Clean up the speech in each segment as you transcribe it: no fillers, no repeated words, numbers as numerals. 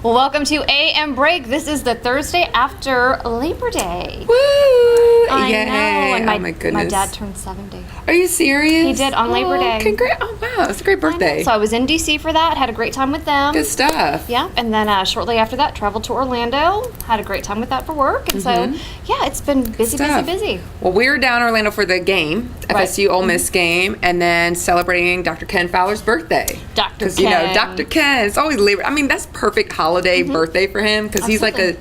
Well, welcome to AM Break. This is the Thursday after Labor Day. Woo! I Yay. know. And oh my goodness. My dad turned 70. Are you serious? He did on Labor Day. Congrats. Oh, wow. It's a great birthday. So I was in D.C. for that. Had a great time with them. Good stuff. Yeah. And then shortly after that, traveled to Orlando. Had a great time with that for work. And so, yeah, it's been busy. Well, we were down in Orlando for the game, FSU Ole Miss game, and then celebrating Dr. Ken Fowler's birthday. Dr. Ken. Because, you know, Dr. Ken, it's always Labor. I mean, that's perfect holiday birthday for him because he's like a,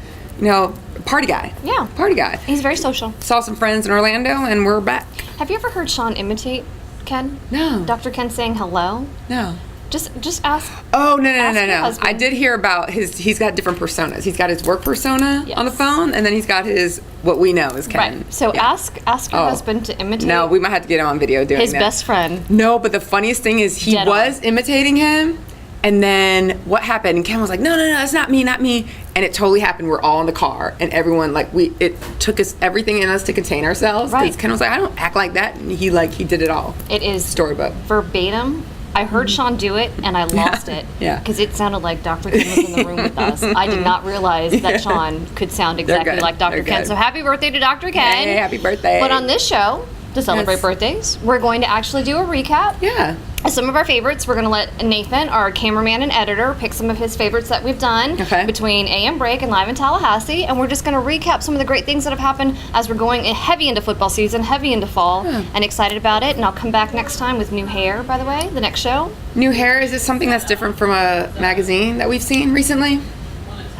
party guy. Yeah. Party guy. He's very social. Saw some friends in Orlando, and we're back. Have you ever heard Sean imitate Ken? No. Dr. Ken saying hello? No. Just ask. Oh, no. Husband. I did hear about he's got different personas. He's got his work persona on the phone, and then he's got his, what we know is Ken. Right. So ask your husband to imitate. No, we might have to get him on video doing his that. best friend. No, but the funniest thing is he was imitating him, and then what happened? And Ken was like, no, it's not me. And it totally happened. We're all in the car, and everyone, it took us everything in us to contain ourselves. Right. Because Ken was like, I don't act like that. And he did it all. It is storybook. Verbatim. I heard Sean do it, and I lost it. Yeah. Because it sounded like Dr. Ken was in the room with us. I did not realize that Sean could sound exactly like Dr. Ken. Good. So happy birthday to Dr. Ken. Hey, happy birthday. But on this show, to celebrate birthdays, we're going to actually do a recap. Yeah. Some of our favorites. We're going to let Nathan, our cameraman and editor, pick some of his favorites that we've done between AM Break and Live in Tallahassee. And we're just going to recap some of the great things that have happened as we're going heavy into football season, heavy into fall, and excited about it. And I'll come back next time with new hair, by the way, the next show. New hair, is this something that's different from a magazine that we've seen recently?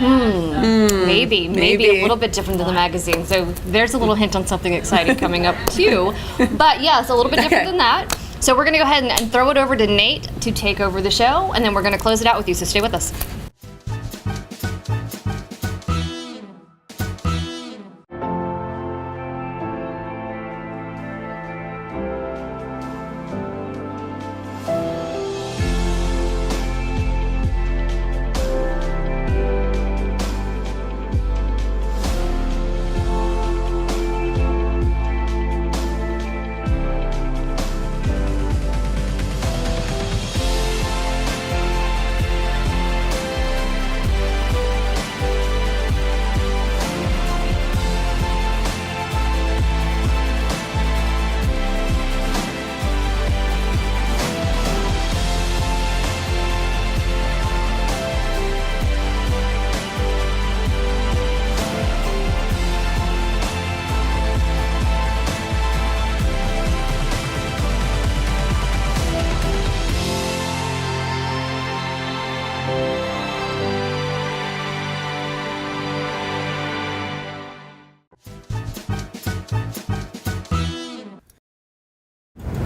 Maybe a little bit different than the magazine. So there's a little hint on something exciting coming up too. But yeah, it's a little bit different than that. So we're going to go ahead and throw it over to Nate to take over the show, and then we're going to close it out with you. So stay with us.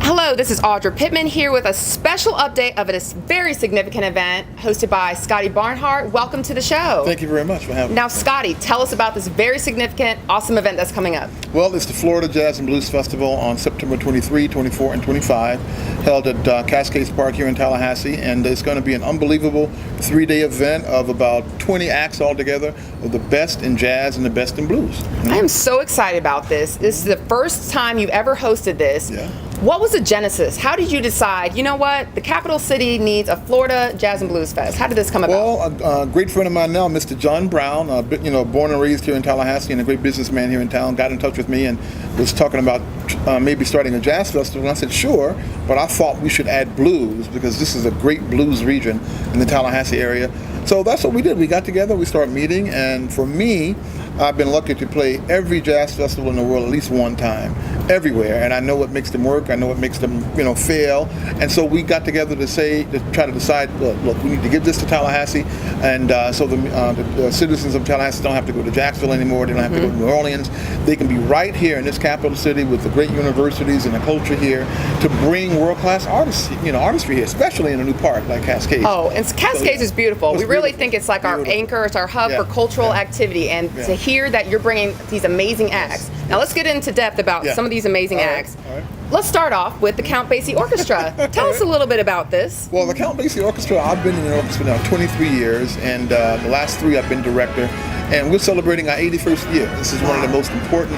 Hello, this is Audra Pittman here with a special update of a very significant event hosted by Scotty Barnhart. Welcome to the show. Thank you very much for having me. Now, Scotty, tell us about this very significant, awesome event that's coming up. Well, it's the Florida Jazz and Blues Festival on September 23, 24, and 25, held at Cascades Park here in Tallahassee, and it's going to be an unbelievable 3-day event of about 20 acts altogether of the best in jazz and the best in blues. I am so excited about this. This is the first time you've ever hosted this. Yeah. What was the genesis? How did you decide, you know what, the capital city needs a Florida Jazz and Blues Fest? How did this come about? Well, a great friend of mine now, Mr. John Brown, born and raised here in Tallahassee and a great businessman here in town, got in touch with me and was talking about maybe starting a jazz festival. And I said, sure, but I thought we should add blues because this is a great blues region in the Tallahassee area. So that's what we did. We got together, we started meeting, and for me, I've been lucky to play every jazz festival in the world at least one time, everywhere, and I know what makes them work. I know what makes them, fail. And so we got together to try to decide. Look, we need to give this to Tallahassee, and so the citizens of Tallahassee don't have to go to Jacksonville anymore. They don't have to go to New Orleans. They can be right here in this capital city with the great universities and the culture here to bring world-class artists, artistry here, especially in a new park like Cascades. Oh, and Cascades is beautiful. It's We really beautiful. think it's like our anchor, it's our hub for cultural activity, and to hear that you're bringing these amazing acts. Now let's get into depth about some of these amazing acts. All right. Let's start off with the Count Basie Orchestra. Tell us a little bit about this. Well, the Count Basie Orchestra, I've been in the orchestra now 23 years, and the last 3 I've been director, and we're celebrating our 81st year. This is one of the most important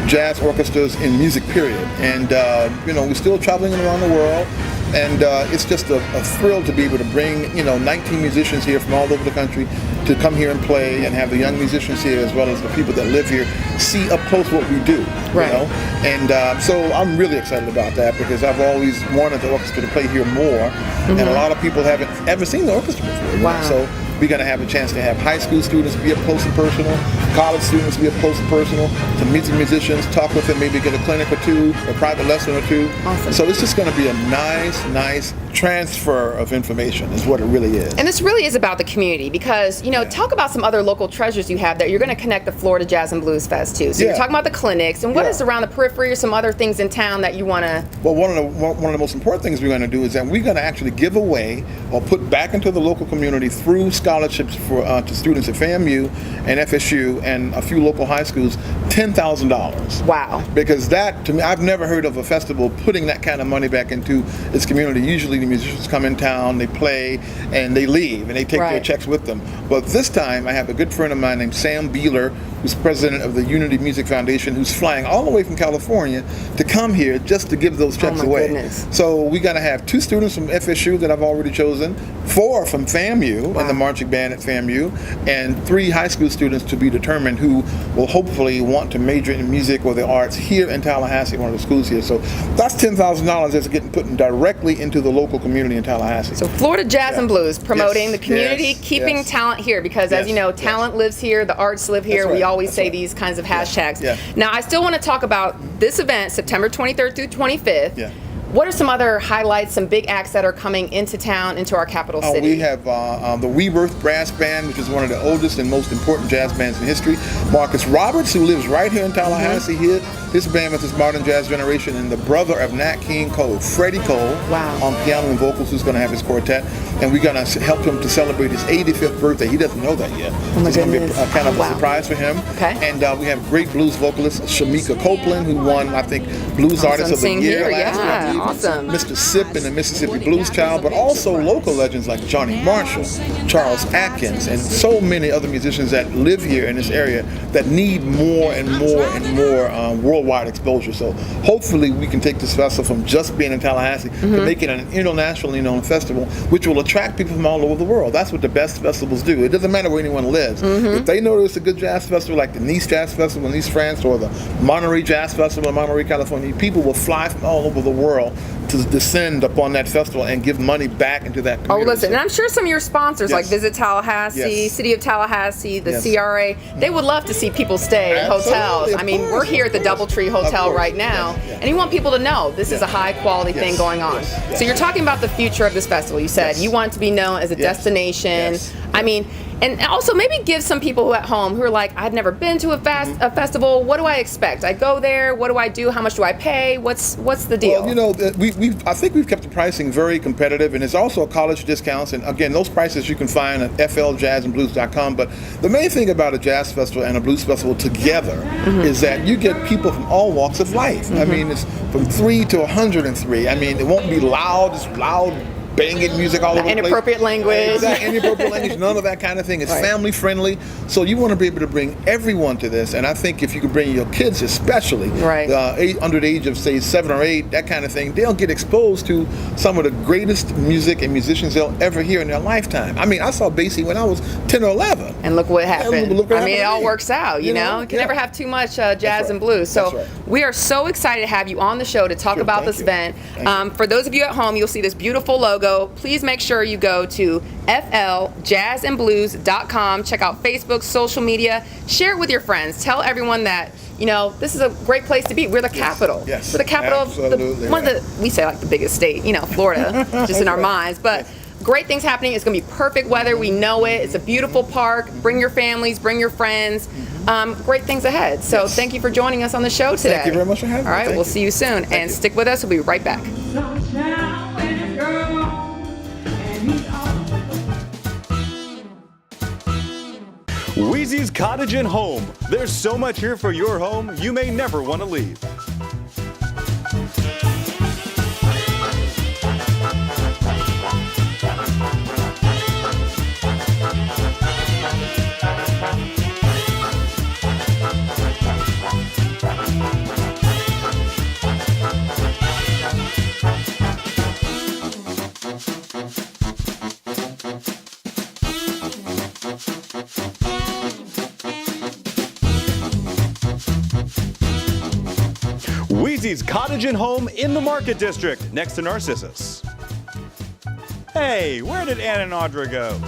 jazz orchestras in music, period. And, we're still traveling around the world. And it's just a thrill to be able to bring 19 musicians here from all over the country to come here and play, and have the young musicians here as well as the people that live here see up close what we do. Right. And so I'm really excited about that, because I've always wanted the orchestra to play here more, and a lot of people haven't ever seen the orchestra before. Wow. So we're going to have a chance to have high school students be up close and personal, college students be up close and personal, to meet the musicians, talk with them, maybe get a clinic or two, a private lesson or two. Awesome. So it's just going to be a nice transfer of information is what it really is. And this really is about the community, because, talk about some other local treasures you have that you're going to connect the Florida Jazz and Blues Fest to. So you're talking about the clinics, and what is around the periphery, or some other things in town that you want to... Well, one of the most important things we're going to do is that we're going to actually give away or put back into the local community through scholarships for to students at FAMU and FSU and a few local high schools, $10,000. Wow. Because that, to me, I've never heard of a festival putting that kind of money back into its community. Usually the musicians come in town, they play, and they leave, and they take their checks with them. But this time, I have a good friend of mine named Sam Beeler, who's president of the Unity Music Foundation, who's flying all the way from California to come here just to give those checks away. Goodness. So we're going to have 2 students from FSU that I've already chosen, 4 from FAMU and the marching band at FAMU, and 3 high school students to be determined who will hopefully want to major in music or the arts here in Tallahassee, one of the schools here. So that's $10,000 that's getting put directly into the local community in Tallahassee. So Florida Jazz and Blues, promoting the community, keeping talent here, because as you know, talent lives here, the arts live here. We always say these kinds of hashtags. Now, I still want to talk about this event, September 23rd through 25th. What are some other highlights, some big acts that are coming into town, into our capital city? We have the Rebirth Brass Band, which is one of the oldest and most important jazz bands in history. Marcus Roberts, who lives right here in Tallahassee, his band with his modern jazz generation, and the brother of Nat King Cole, Freddie Cole, on piano and vocals, who's going to have his quartet. And we're going to help him to celebrate his 85th birthday. He doesn't know that yet. It's going to be kind of a surprise for him. And we have great blues vocalist Shamika Copeland, who won, I think, Blues Artist of the Year last year. Awesome. Mr. Sept and the Mississippi Blues Child, but also local legends like Johnny Marshall, Charles Atkins, and so many other musicians that live here in this area that need more and more and more worldwide exposure. So hopefully we can take this festival from just being in Tallahassee to make it an internationally known festival, which will attract people from all over the world. That's what the best festivals do. It doesn't matter where anyone lives. If they know there's a good jazz festival like the Nice Jazz Festival in Nice, France, or the Monterey Jazz Festival in Monterey, California, people will fly from all over the world to descend upon that festival and give money back into that community. Oh, listen, and I'm sure some of your sponsors, like Visit Tallahassee, City of Tallahassee, the CRA, they would love to see people stay in hotels. I mean, we're here at the Doubletree Hotel right now, and you want people to know this is a high-quality thing going on. So you're talking about the future of this festival. You said you want it to be known as a destination. I mean, and also maybe give some people who at home who are like, I've never been to a festival. What do I expect? I go there. What do I do? How much do I pay? What's the deal? Well, I think we've kept the pricing very competitive, and there's also college discounts. And again, those prices you can find at fljazzandblues.com. But the main thing about a jazz festival and a blues festival together is that you get people from all walks of life. I mean, it's from 3 to 103. I mean, it won't be loud. It's loud, banging music all over the place. Inappropriate language. Exactly, inappropriate language, none of that kind of thing. It's family friendly. So you want to be able to bring everyone to this. And I think if you can bring your kids especially, under the age of, say, 7 or 8, that kind of thing, they'll get exposed to some of the greatest music and musicians they'll ever hear in their lifetime. I mean, I saw Basie when I was 10 or 11. And look what happened. I mean, it all works out, you know? You can never have too much jazz and blues. So we are so excited to have you on the show to talk about this event. For those of you at home, you'll see this beautiful logo. Please make sure you go to fljazzandblues.com. Check out Facebook, social media. Share it with your friends. Tell everyone that, you know, this is a great place to be. We're the capital. We're the capital of we say like the biggest state, you know, Florida, just in our minds. But great things happening. It's going to be perfect weather. We know it. It's a beautiful park. Bring your families. Bring your friends. Great things ahead. So thank you for joining us on the show today. Thank you very much for having me. All right, we'll see you soon. And stick with us. We'll be right back. Wheezy's Cottage and Home. There's so much here for your home, you may never want to leave. Wheezy's Cottage and Home in the Market District, next to Narcissus. Hey, where did Ann and Audra go?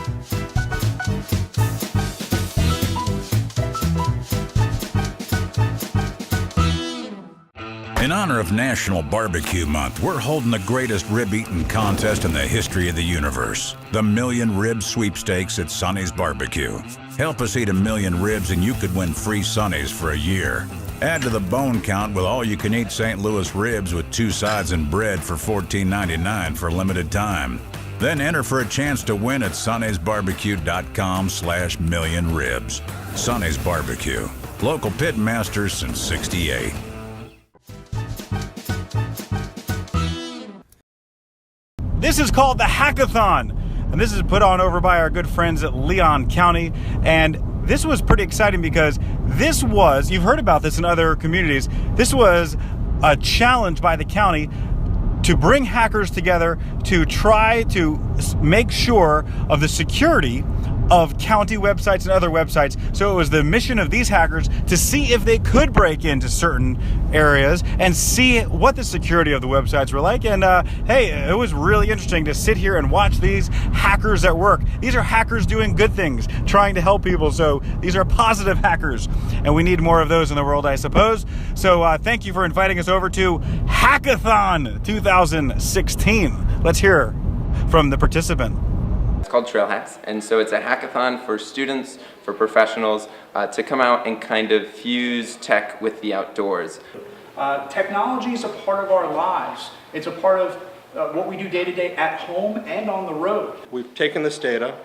In honor of National Barbecue Month, we're holding the greatest rib-eating contest in the history of the universe. The Million Rib Sweepstakes at Sonny's Barbecue. Help us eat 1 million ribs and you could win free Sonny's for a year. Add to the bone count with all-you-can-eat St. Louis ribs with 2 sides and bread for $14.99 for a limited time. Then enter for a chance to win at Sonny'sBarbecue.com/millionribs. Sonny's Barbecue. Local pit masters since '68. This is called the Hackathon, and this is put on over by our good friends at Leon County. And this was pretty exciting because this was, you've heard about this in other communities, this was a challenge by the county to bring hackers together to try to make sure of the security of county websites and other websites. So it was the mission of these hackers to see if they could break into certain areas and see what the security of the websites were like. And hey, it was really interesting to sit here and watch these hackers at work. These are hackers doing good things, trying to help people. So these are positive hackers, and we need more of those in the world, I suppose. So thank you for inviting us over to Hackathon 2016. Let's hear from the participant. It's called Trail Hacks, and so it's a hackathon for students, for professionals, to come out and kind of fuse tech with the outdoors. Technology is a part of our lives. It's a part of what we do day to day at home and on the road. We've taken this data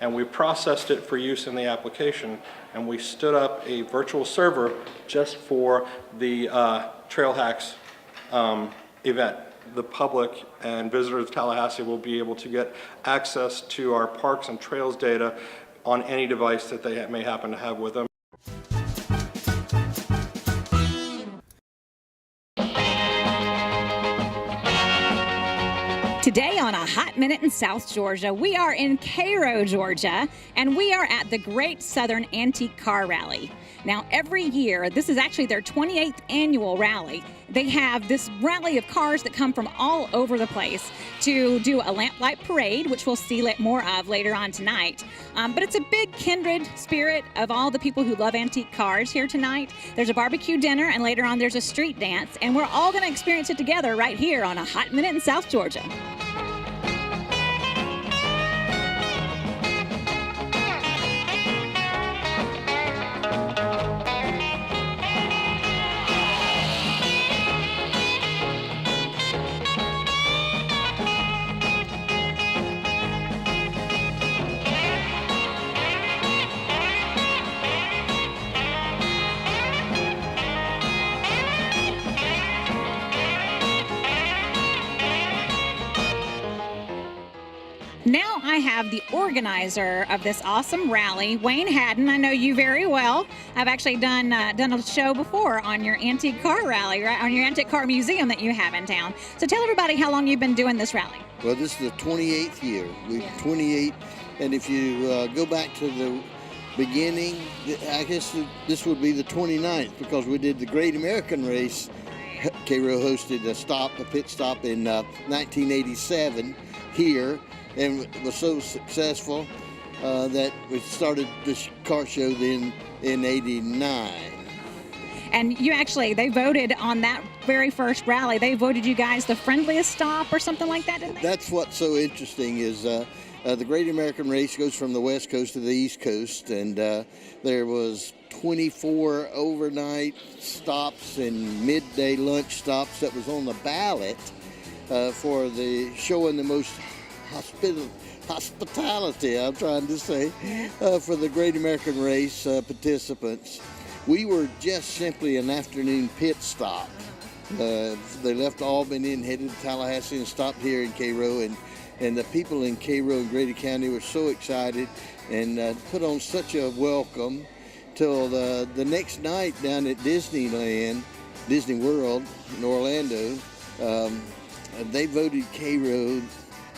and we processed it for use in the application, and we stood up a virtual server just for the Trail Hacks event. The public and visitors of Tallahassee will be able to get access to our parks and trails data on any device that they may happen to have with them. Today on A Hot Minute in South Georgia, we are in Cairo, Georgia, and we are at the Great Southern Antique Car Rally. Now, every year, this is actually their 28th annual rally. They have this rally of cars that come from all over the place to do a lamplight parade, which we'll see more of later on tonight. But it's a big kindred spirit of all the people who love antique cars here tonight. There's a barbecue dinner, and later on there's a street dance, and we're all going to experience it together right here on A Hot Minute in South Georgia. Now I have the organizer of this awesome rally, Wayne Haddon. I know you very well. I've actually done a show before on your antique car rally, right, on your antique car museum that you have in town. So tell everybody how long you've been doing this rally. Well, this is the 28th year. We've 28, and if you go back to the beginning, I guess this would be the 29th, because we did the Great American Race. Cairo hosted a pit stop in 1987 here, and was so successful that we started this car show then in '89. And you actually, they voted on that very first rally. They voted you guys the friendliest stop or something like that, didn't they? That's what's so interesting is the Great American Race goes from the West Coast to the East Coast, and there was 24 overnight stops and midday lunch stops that was on the ballot for the showing the most hospitality, I'm trying to say, for the Great American Race participants. We were just simply an afternoon pit stop. They left Albany and headed to Tallahassee and stopped here in Cairo, and the people in Cairo and Grady County were so excited and put on such a welcome till the next night down at Disney World in Orlando. They voted Cairo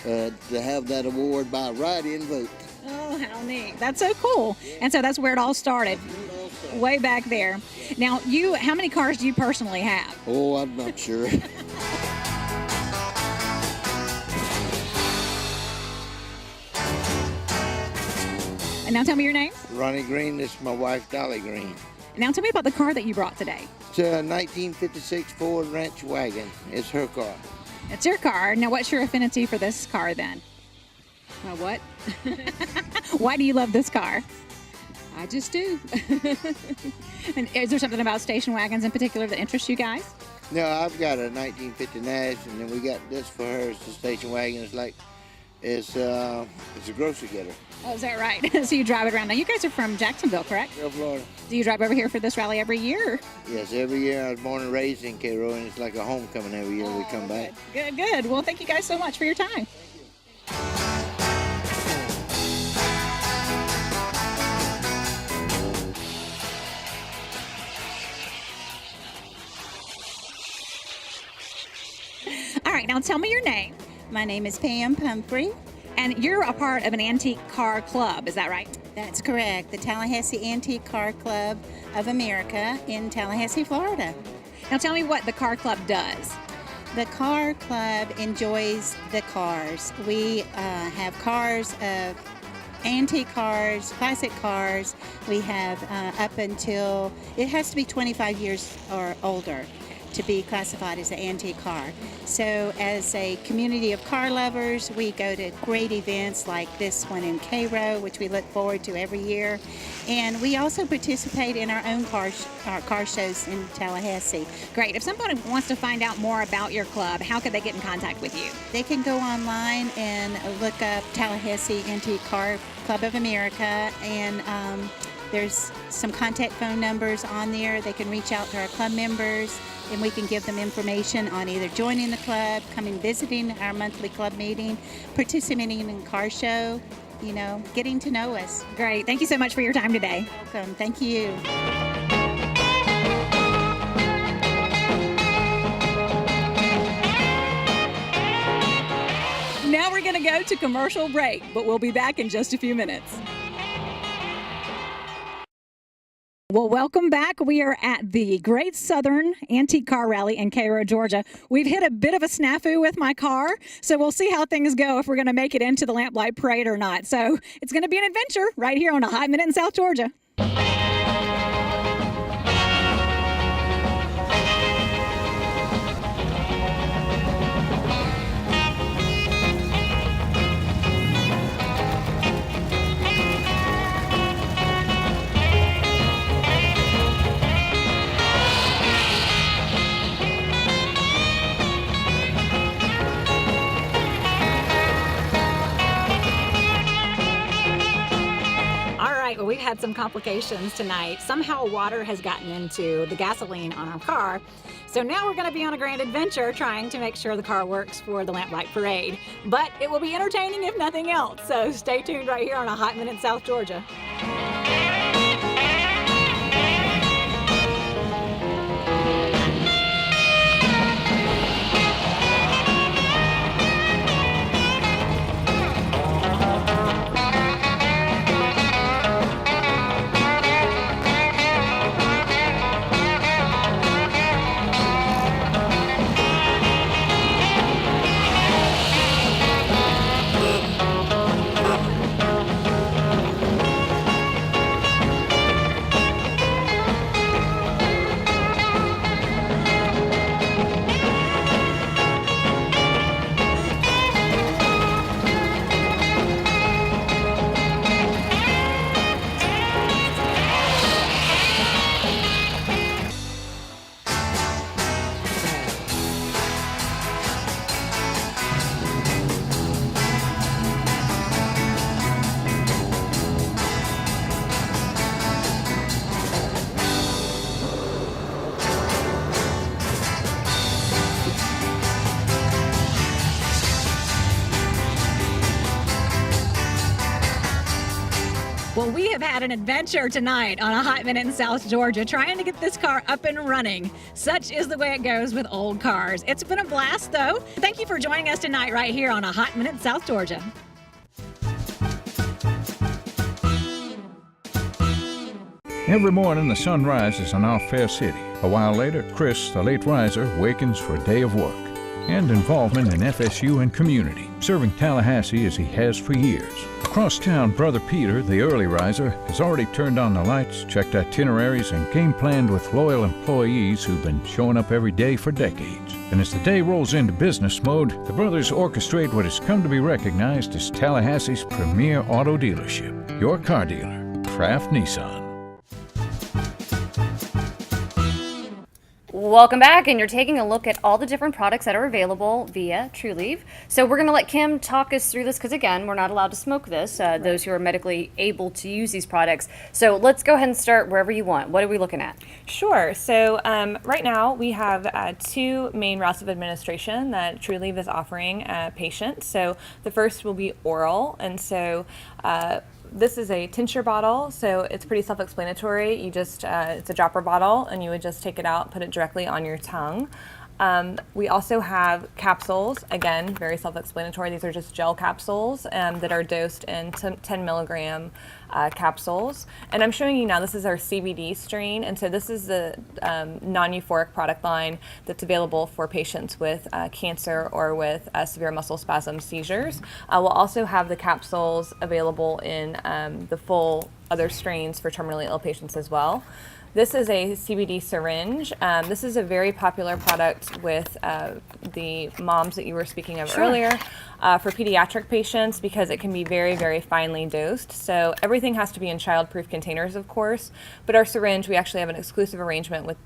to have that award by write-in vote. Oh, how neat. That's so cool. And so that's where it all started. It all way back there. Now, how many cars do you personally have? Oh, I'm not sure. And now tell me your name. Ronnie Green, this is my wife, Dolly Green. Now tell me about the car that you brought today. It's a 1956 Ford Ranch wagon. It's her car. It's your car. Now, what's your affinity for this car then? My what? Why do you love this car? I just do. And is there something about station wagons in particular that interests you guys? No, I've got a 1950 Nash, and then we got this for her. It's a station wagon. It's a grocery getter. Oh, is that right? So you drive it around. Now, you guys are from Jacksonville, correct? Yeah, Florida. Do you drive over here for this rally every year? Yes, every year. I was born and raised in Cairo, and it's like a homecoming every year we come back. Good, good. Well, thank you guys so much for your time. All right, now tell me your name. My name is Pam Pumphrey. And you're a part of an antique car club, is that right? That's correct. The Tallahassee Antique Car Club of America in Tallahassee, Florida. Now tell me what the car club does. The car club enjoys the cars. We have cars of antique cars, classic cars. We have up until, it has to be 25 years or older to be classified as an antique car. So as a community of car lovers, we go to great events like this one in Cairo, which we look forward to every year. And we also participate in our own car shows in Tallahassee. Great. If somebody wants to find out more about your club, how could they get in contact with you? They can go online and look up Tallahassee Antique Car Club of America, and there's some contact phone numbers on there. They can reach out to our club members, and we can give them information on either joining the club, coming visiting our monthly club meeting, participating in a car show, getting to know us. Great. Thank you so much for your time today. Welcome. Thank you. Now we're going to go to commercial break, but we'll be back in just a few minutes. Well, welcome back. We are at the Great Southern Antique Car Rally in Cairo, Georgia. We've hit a bit of a snafu with my car, so we'll see how things go if we're going to make it into the Lamplight Parade or not. So it's going to be an adventure right here on a Hot Minute in South Georgia. Well, we've had some complications tonight. Somehow water has gotten into the gasoline on our car. So now we're going to be on a grand adventure trying to make sure the car works for the Lamplight Parade. But it will be entertaining if nothing else. So stay tuned right here on a Hot Minute in South Georgia. Well, we have had an adventure tonight on a Hot Minute in South Georgia, trying to get this car up and running. Such is the way it goes with old cars. It's been a blast, though. Thank you for joining us tonight right here on a Hot Minute in South Georgia. Every morning the sun rises in our fair city. A while later, Chris, the late riser, wakens for a day of work and involvement in FSU and community, serving Tallahassee as he has for years. Across town, Brother Peter, the early riser, has already turned on the lights, checked itineraries, and game planned with loyal employees who've been showing up every day for decades. And as the day rolls into business mode, the brothers orchestrate what has come to be recognized as Tallahassee's premier auto dealership, your car dealer, Kraft Nissan. Welcome back, and you're taking a look at all the different products that are available via TrueLeave. So we're going to let Kim talk us through this because, again, we're not allowed to smoke this, those who are medically able to use these products. So let's go ahead and start wherever you want. What are we looking at? Sure. So right now we have two main routes of administration that TrueLeave is offering patients. So the first will be oral, and so this is a tincture bottle, so it's pretty self-explanatory. You just, it's a dropper bottle, and you would just take it out, put it directly on your tongue. We also have capsules, again, very self-explanatory. These are just gel capsules that are dosed in 10 milligram capsules. And I'm showing you now, this is our CBD strain, and so this is the non-euphoric product line that's available for patients with cancer or with severe muscle spasm seizures. We'll also have the capsules available in the full other strains for terminally ill patients as well. This is a CBD syringe. This is a very popular product with the moms that you were speaking of earlier for pediatric patients because it can be very, very finely dosed. So everything has to be in child-proof containers, of course, but our syringe, we actually have an exclusive arrangement with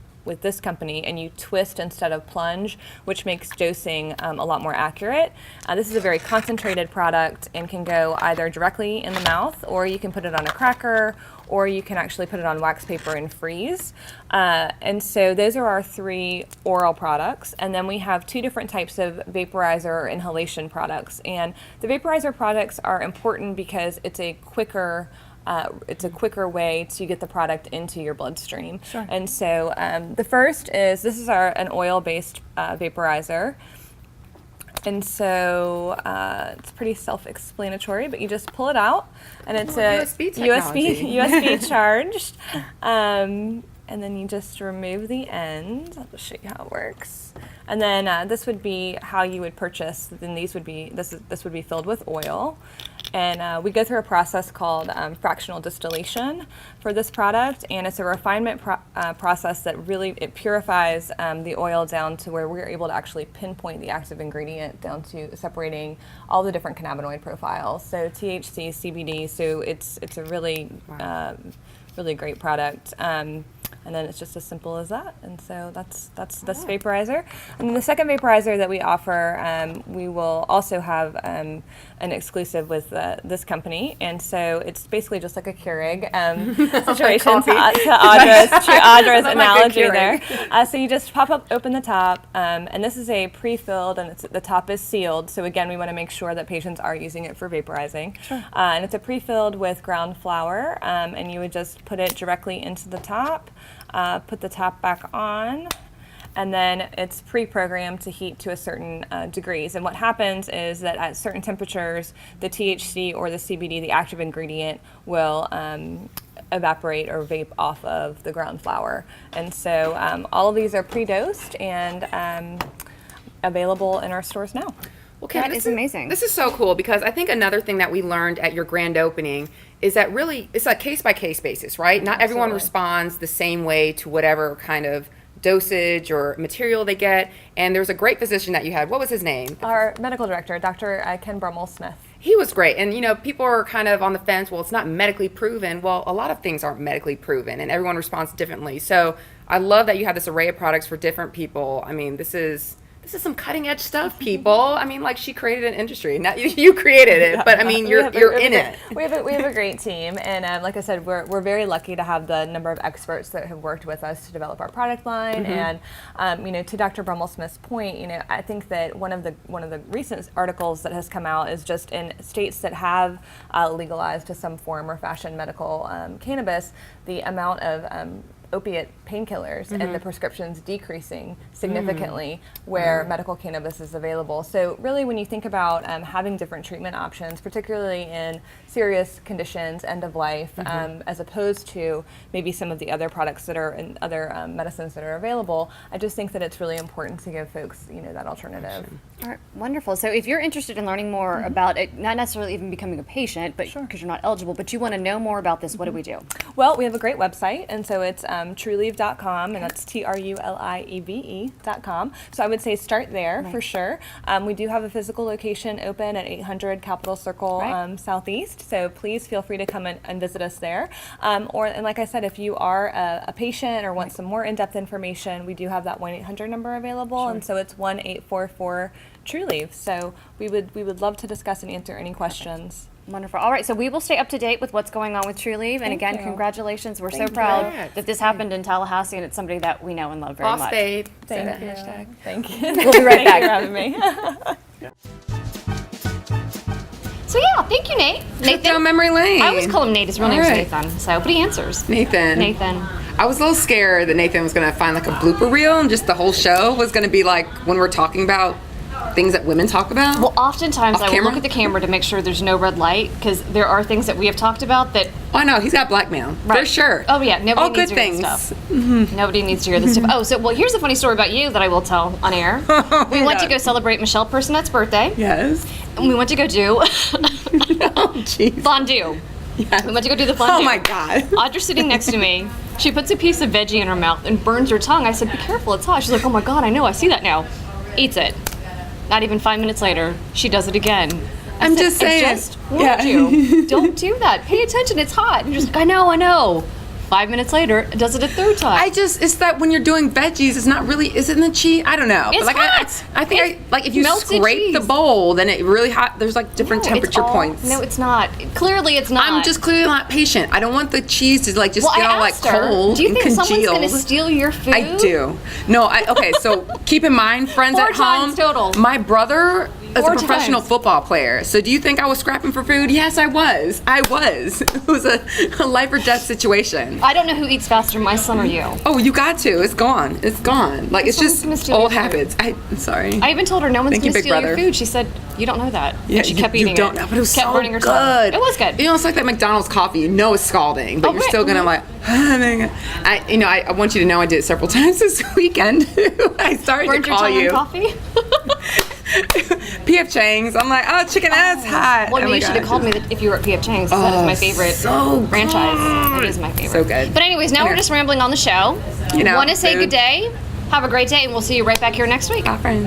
this company, and you twist instead of plunge, which makes dosing a lot more accurate. This is a very concentrated product and can go either directly in the mouth, or you can put it on a cracker, or you can actually put it on wax paper and freeze. And so those are our three oral products. And then we have two different types of vaporizer or inhalation products. And the vaporizer products are important because it's a quicker way to get the product into your bloodstream. Sure. And so the first is, this is an oil-based vaporizer. And so it's pretty self-explanatory, but you just pull it out, and it's a USB charged. And then you just remove the end. I'll just show you how it works. And then this would be how you would purchase. Then this would be filled with oil. And we go through a process called fractional distillation for this product, and it's a refinement process that really, it purifies the oil down to where we're able to actually pinpoint the active ingredient down to separating all the different cannabinoid profiles. So THC, CBD, so it's a really, really great product. And then it's just as simple as that. And so that's this vaporizer. And then the second vaporizer that we offer, we will also have an exclusive with this company. And so it's basically just like a Keurig situation to Audra's analogy there. So you just open the top, and this is a pre-filled, and the top is sealed. So again, we want to make sure that patients are using it for vaporizing. Sure. And it's a pre-filled with ground flour, and you would just put it directly into the top. Put the top back on, and then it's pre-programmed to heat to a certain degrees. And what happens is that at certain temperatures, the THC or the CBD, the active ingredient, will evaporate or vape off of the ground flour. And so all of these are pre-dosed and available in our stores now. Well, Kim, that is amazing. This is so cool because I think another thing that we learned at your grand opening is that really it's a case-by-case basis, right? Not everyone responds the same way to whatever kind of dosage or material they get. And there's a great physician that you had. What was his name? Our medical director, Dr. Ken Brummel-Smith. He was great. And, you know, people are kind of on the fence, well, it's not medically proven. Well, a lot of things aren't medically proven, and everyone responds differently. So I love that you have this array of products for different people. I mean, this is some cutting edge stuff, people. I mean, like, she created an industry. Not you created it, but I mean, you're in it. We have a great team, and like I said, we're very lucky to have the number of experts that have worked with us to develop our product line. Mm-hmm. And you know, to Dr. Brummel-Smith's point, you know, I think that one of the recent articles that has come out is just in states that have legalized to some form or fashion medical cannabis, the amount of opiate painkillers and the prescriptions decreasing significantly where medical cannabis is available. So really, when you think about having different treatment options, particularly in serious conditions, end of life, as opposed to maybe some of the other products that are in other medicines that are available, I just think that it's really important to give folks, that alternative. All right, wonderful. So if you're interested in learning more about it, not necessarily even becoming a patient, but because you're not eligible, but you want to know more about this, what do we do? Well, we have a great website, and so it's truelieve.com, and that's TRULIEVE.com. So I would say start there for sure. We do have a physical location open at 800 Capitol Circle Southeast, so please feel free to come and visit us there. And like I said, if you are a patient or want some more in-depth information, we do have that 1-800 number available, and so it's 1-844-TRULIEVE. So we would love to discuss and answer any questions. Wonderful. All right, so we will stay up to date with what's going on with TrueLeave. And again, congratulations. We're so proud that this happened in Tallahassee, and it's somebody that we know and love very much. Babe. Thank you. Thank you. We'll be right back. Thank you for having me. So yeah, thank you, Nate. Nathan. Down memory lane. I always call him Nate. His real name's Nathan. So, but he answers. Nathan. I was a little scared that Nathan was going to find like a blooper reel, and just the whole show was going to be like when we're talking about things that women talk about. Well, oftentimes I will look at the camera to make sure there's no red light, because there are things that we have talked about that. Oh, I know, he's got blackmail for sure. Oh yeah, nobody all needs good to hear things. this stuff. Nobody needs to hear this stuff. Oh, so here's a funny story about you that I will tell on air. We went to go celebrate Michelle Personette's birthday. Yes. And we went to go do fondue. Yes. We went to go do the fondue. Oh my God. Audra's sitting next to me. She puts a piece of veggie in her mouth and burns her tongue. I said, "Be careful, it's hot." She's like, "Oh my God, I know, I see that now." Eats it. Not even 5 minutes later, she does it again. I'm just saying. I just warned you. Don't do that. Pay attention. It's hot. And you're just like, I know. 5 minutes later, does it a third time. It's that when you're doing veggies, it's not really, isn't it cheese? I don't know. It's like hot. I think if you scrape the bowl, then it really hot. There's like different temperature points. No, it's not. Clearly, it's not. I'm just clearly not patient. I don't want the cheese to get all like cold. Do you think and someone's congealed. going to steal your food? I do. No, okay, so keep in mind, friends 4 at home. times total. My brother is 4 a professional times. football player. So do you think I was scrapping for food? Yes, I was. It was a life or death situation. I don't know who eats faster, my son or you. Oh, you got to. It's gone. Like, it's just old habits. I'm sorry. I even told her no one's going to steal brother. your food. She said, "You don't know that." Yeah, and she kept eating you don't it. know, but it was kept so burning her tongue. good. It was good. It's like that McDonald's coffee. You know it's scalding, but you're still gonna like. I want you to know I did it several times this weekend. I started Burned to call your you. tongue in coffee? P.F. Chang's. I'm like, oh, chicken ass hot. Well, you should have called me if you were at P.F. Chang's. That is my favorite franchise. It is my favorite. So good. But anyways, now we're just rambling on the show. Want to say good day. Have a great day, and we'll see you right back here next week. Bye, friends.